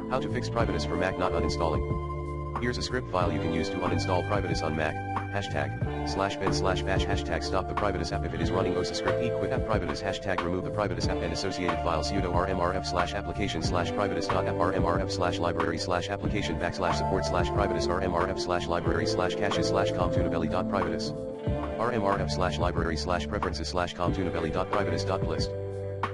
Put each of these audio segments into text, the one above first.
How to fix Privatus for Mac not uninstalling. Here's a script file you can use to uninstall Privatus on Mac. #bin/bash #stop the Privatus app if it is running osascript quit app Privatus #remove the Privatus app and associated file sudo rmrf/application/privatus.app rmrf/library/application/support/privatus rmrf/library/caches/com.tunabelly.Privatus rmrf/library/preferences/com.tunabelly.Privatus.plist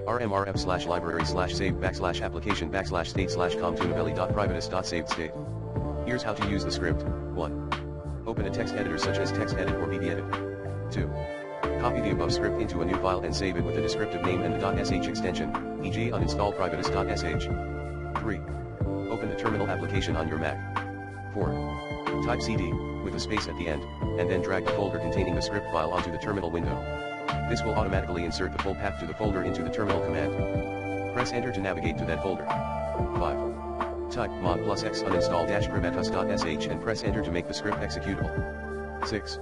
rmrf/library/save \application/state/com.tunabelly.Privatus.savedState. Here's how to use the script. 1. Open a text editor such as TextEdit or BBEdit. 2. Copy the above script into a new file and save it with a descriptive name and the .sh extension, e.g. uninstall privatus.sh. 3. Open the terminal application on your Mac. 4. Type cd, with a space at the end, and then drag the folder containing the script file onto the terminal window. This will automatically insert the full path to the folder into the terminal command. Press enter to navigate to that folder. 5. Type mod +x uninstall-privatus.sh and press enter to make the script executable. 6.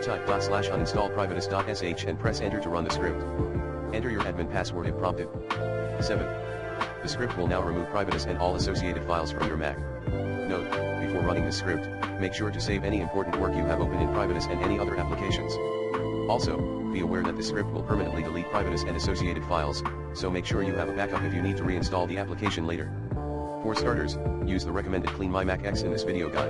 Type /uninstall privatus.sh and press enter to run the script. Enter your admin password if prompted. 7. The script will now remove Privatus and all associated files from your Mac. Note, before running this script, make sure to save any important work you have open in Privatus and any other applications. Also, be aware that this script will permanently delete Privatus and associated files, so make sure you have a backup if you need to reinstall the application later. For starters, use the recommended Clean My Mac X in this video guide.